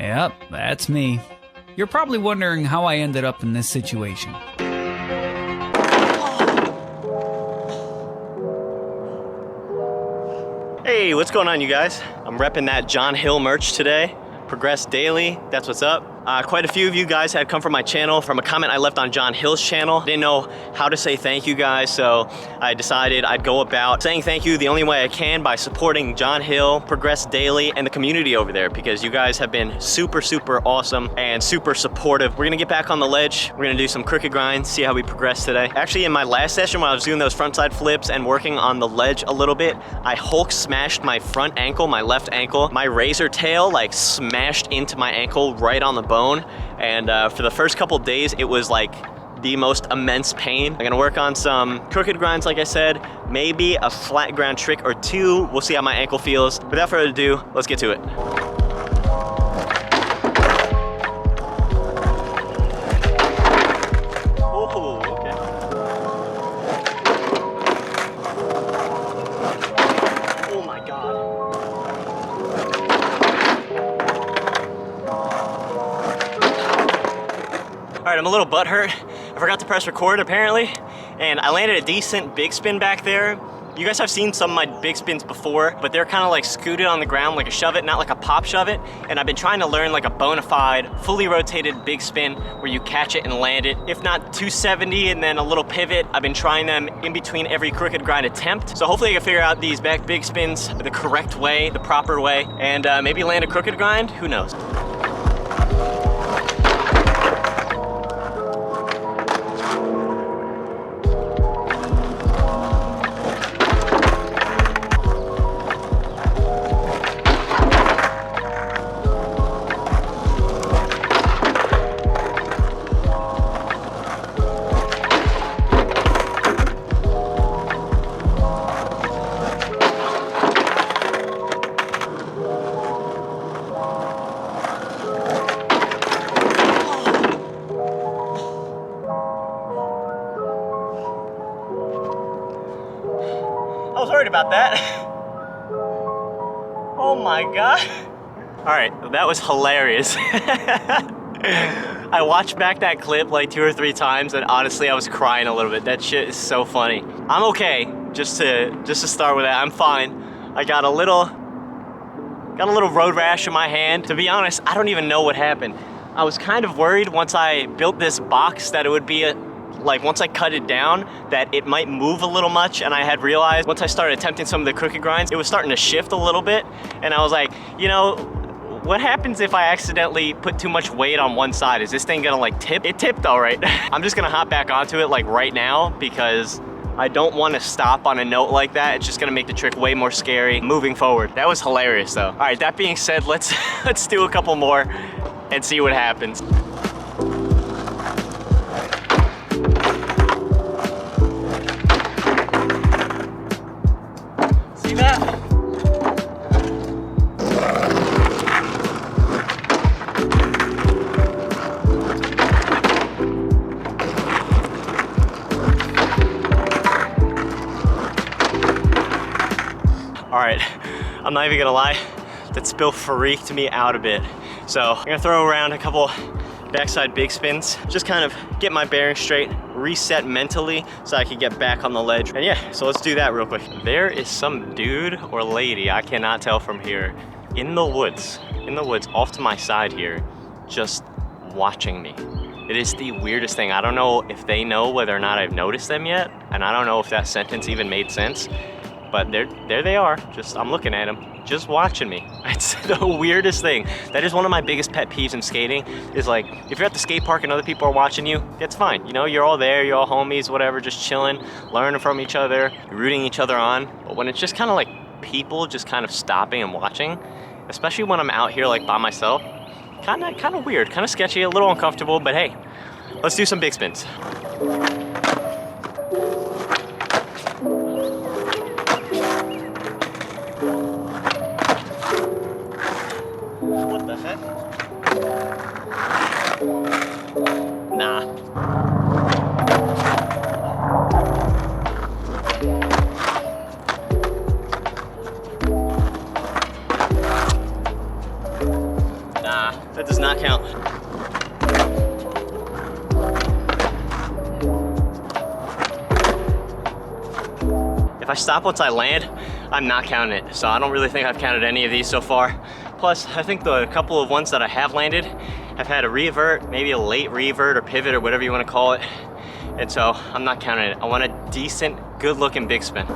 Yep, that's me. You're probably wondering how I ended up in this situation. Hey, what's going on, you guys? I'm repping that John Hill merch today. Progress daily, that's what's up. Quite a few of you guys had come from my channel from a comment I left on John Hill's channel. Didn't know how to say thank you guys, so I decided I'd go about saying thank you the only way I can by supporting John Hill, Progress Daily, and the community over there, because you guys have been super, super awesome and super supportive. We're gonna get back on the ledge. We're gonna do some crooked grinds, see how we progress today. Actually, in my last session when I was doing those frontside flips and working on the ledge a little bit, I Hulk smashed my front ankle, my left ankle. My razor tail like smashed into my ankle right on the bone. And for the first couple days, it was like the most immense pain. I'm gonna work on some crooked grinds, like I said, maybe a flat ground trick or two. We'll see how my ankle feels. Without further ado, let's get to it. Oh, okay. Oh my God. All right, I'm a little butthurt. I forgot to press record apparently, and I landed a decent big spin back there. You guys have seen some of my big spins before, but they're kind of like scooted on the ground like a shove it, not like a pop shove it. And I've been trying to learn like a bona fide, fully rotated big spin where you catch it and land it. If not 270 and then a little pivot, I've been trying them in between every crooked grind attempt. So hopefully I can figure out these back big spins the correct way, the proper way, and maybe land a crooked grind, who knows. I was worried about that. Oh my God. All right, that was hilarious. I watched back that clip like 2 or 3 times, and honestly, I was crying a little bit. That shit is so funny. I'm okay, just to start with that, I'm fine. I got a little road rash in my hand. To be honest, I don't even know what happened. I was kind of worried once I built this box that it would be like once I cut it down, that it might move a little much, and I had realized once I started attempting some of the crooked grinds, it was starting to shift a little bit, and I was like, you know, what happens if I accidentally put too much weight on one side? Is this thing gonna like tip? It tipped all right. I'm just gonna hop back onto it like right now because I don't want to stop on a note like that. It's just gonna make the trick way more scary moving forward. That was hilarious though. All right, that being said, let's do a couple more and see what happens. See that? All right, I'm not even gonna lie, that spill freaked me out a bit. So I'm gonna throw around a couple backside big spins, just kind of get my bearings straight, reset mentally so I can get back on the ledge. And yeah, so let's do that real quick. There is some dude or lady, I cannot tell from here, in the woods off to my side here, just watching me. It is the weirdest thing. I don't know if they know whether or not I've noticed them yet, and I don't know if that sentence even made sense, but there they are, I'm looking at them, just watching me. It's the weirdest thing. That is one of my biggest pet peeves in skating, is like, if you're at the skate park and other people are watching you, that's fine. You know, you're all there, you're all homies, whatever, just chilling, learning from each other, rooting each other on. But when it's just kind of like people just kind of stopping and watching, especially when I'm out here like by myself, kind of weird, kind of sketchy, a little uncomfortable, but hey, let's do some big spins. What the heck? Nah. Nah. That does not count. If I stop once I land, I'm not counting it. So I don't really think I've counted any of these so far. Plus, I think the couple of ones that I have landed have had a revert, maybe a late revert or pivot or whatever you want to call it. And so I'm not counting it. I want a decent, good looking big spin.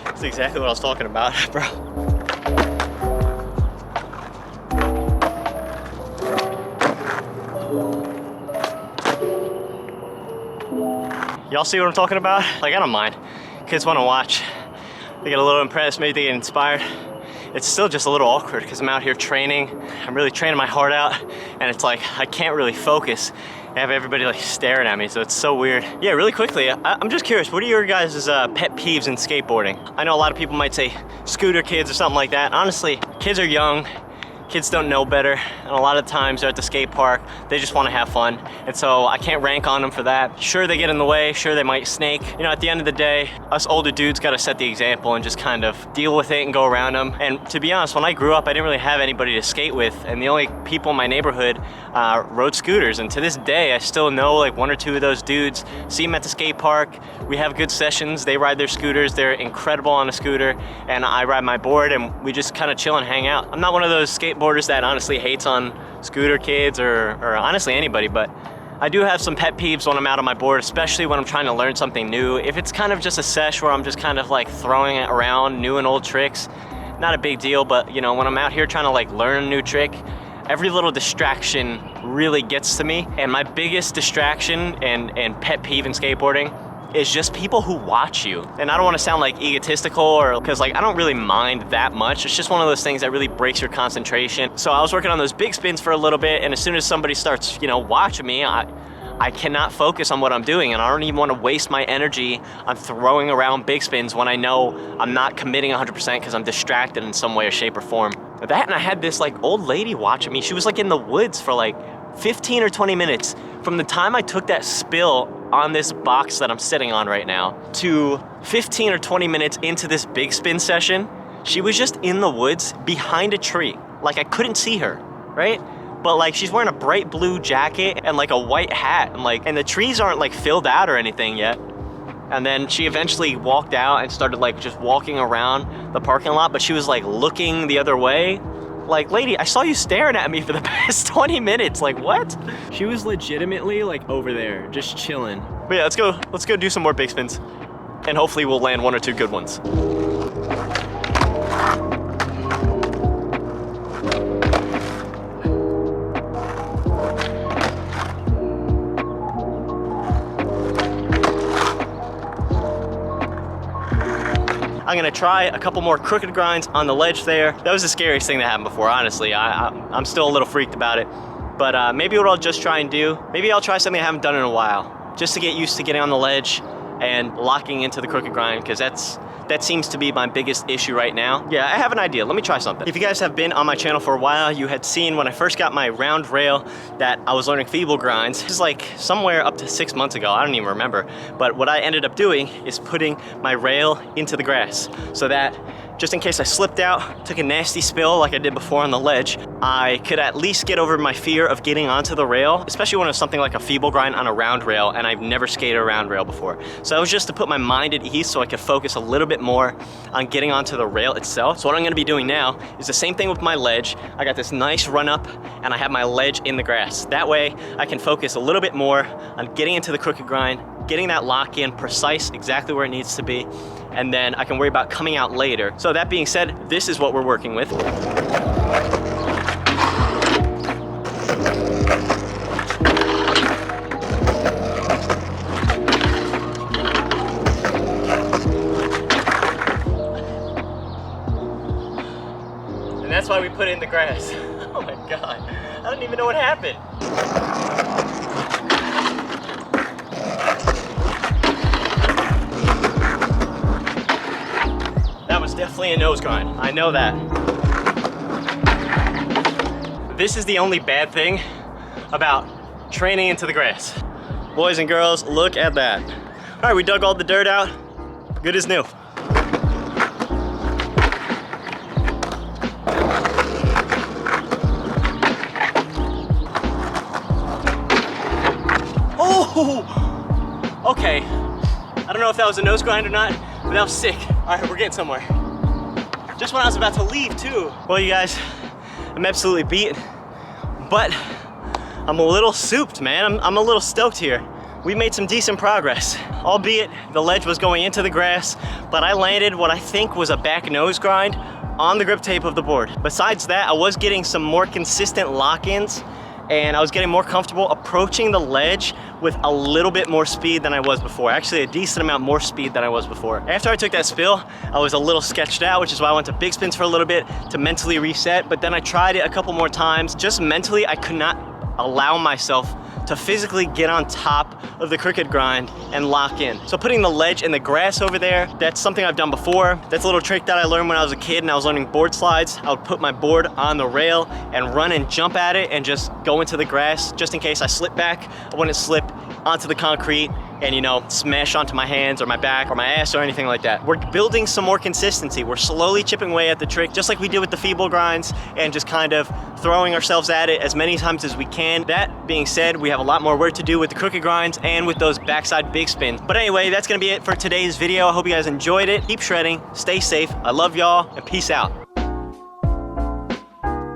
That's exactly what I was talking about, bro. Y'all see what I'm talking about? Like, I don't mind. Kids want to watch. They get a little impressed, maybe they get inspired. It's still just a little awkward because I'm out here training. I'm really training my heart out, and it's like I can't really focus. I have everybody like staring at me, so it's so weird. Yeah, really quickly, I'm just curious, what are your guys' pet peeves in skateboarding? I know a lot of people might say scooter kids or something like that. Honestly, kids are young. Kids don't know better, and a lot of times they're at the skate park, they just want to have fun, and so I can't rank on them for that. Sure, they get in the way, sure they might snake. You know, at the end of the day, us older dudes got to set the example and just kind of deal with it and go around them. And to be honest, when I grew up, I didn't really have anybody to skate with, and the only people in my neighborhood rode scooters, and to this day, I still know like one or two of those dudes, see them at the skate park, we have good sessions, they ride their scooters, they're incredible on a scooter, and I ride my board, and we just kind of chill and hang out. I'm not one of those skateboarders that honestly hates on scooter kids or honestly anybody, but I do have some pet peeves when I'm out on my board, especially when I'm trying to learn something new. If it's kind of just a sesh where I'm just kind of like throwing it around, new and old tricks, not a big deal, but you know, when I'm out here trying to like learn a new trick, every little distraction really gets to me. And my biggest distraction and pet peeve in skateboarding is just people who watch you. And I don't want to sound like egotistical or because like I don't really mind that much. It's just one of those things that really breaks your concentration. So I was working on those big spins for a little bit, and as soon as somebody starts, you know, watching me, I cannot focus on what I'm doing, and I don't even want to waste my energy on throwing around big spins when I know I'm not committing 100% because I'm distracted in some way or shape or form. That, and I had this like old lady watching me. She was like in the woods for like 15 or 20 minutes. From the time I took that spill on this box that I'm sitting on right now to 15 or 20 minutes into this big spin session, she was just in the woods behind a tree. Like I couldn't see her, right? But like she's wearing a bright blue jacket and like a white hat, and the trees aren't like filled out or anything yet. And then she eventually walked out and started like just walking around the parking lot, but she was like looking the other way. Like, lady, I saw you staring at me for the past 20 minutes. Like, what? She was legitimately like over there, just chilling. But yeah, let's go do some more big spins. And hopefully we'll land one or two good ones. I'm gonna try a couple more crooked grinds on the ledge there. That was the scariest thing that happened before, honestly. I'm still a little freaked about it. But maybe what I'll just try and do, maybe I'll try something I haven't done in a while, just to get used to getting on the ledge and locking into the crooked grind, because that seems to be my biggest issue right now. Yeah, I have an idea. Let me try something. If you guys have been on my channel for a while, you had seen when I first got my round rail that I was learning feeble grinds. This is like somewhere up to 6 months ago. I don't even remember. But what I ended up doing is putting my rail into the grass so that just in case I slipped out, took a nasty spill like I did before on the ledge, I could at least get over my fear of getting onto the rail, especially when it's something like a feeble grind on a round rail, and I've never skated a round rail before. So that was just to put my mind at ease so I could focus a little bit more on getting onto the rail itself. So what I'm gonna be doing now is the same thing with my ledge. I got this nice run up and I have my ledge in the grass. That way I can focus a little bit more on getting into the crooked grind, getting that lock in precise exactly where it needs to be, and then I can worry about coming out later. So that being said, this is what we're working with. And that's why we put it in the grass. Oh my God, I don't even know what happened. Definitely a nose grind, I know that. This is the only bad thing about training into the grass. Boys and girls, look at that. All right, we dug all the dirt out. Good as new. Oh, okay. I don't know if that was a nose grind or not, but that was sick. All right, we're getting somewhere. Just when I was about to leave too. Well, you guys, I'm absolutely beat, but I'm a little souped, man. I'm a little stoked here. We made some decent progress, albeit the ledge was going into the grass, but I landed what I think was a back nose grind on the grip tape of the board. Besides that, I was getting some more consistent lock-ins, and I was getting more comfortable approaching the ledge with a little bit more speed than I was before. Actually, a decent amount more speed than I was before. After I took that spill, I was a little sketched out, which is why I went to big spins for a little bit to mentally reset, but then I tried it a couple more times. Just mentally, I could not allow myself to physically get on top of the crooked grind and lock in. So putting the ledge in the grass over there, that's something I've done before. That's a little trick that I learned when I was a kid and I was learning board slides. I would put my board on the rail and run and jump at it and just go into the grass just in case I slip back. I wouldn't slip onto the concrete and, you know, smash onto my hands or my back or my ass or anything like that. We're building some more consistency. We're slowly chipping away at the trick, just like we did with the feeble grinds, and just kind of throwing ourselves at it as many times as we can. That being said, we have a lot more work to do with the crooked grinds and with those backside big spins. But anyway, that's gonna be it for today's video. I hope you guys enjoyed it. Keep shredding, stay safe. I love y'all, and peace out.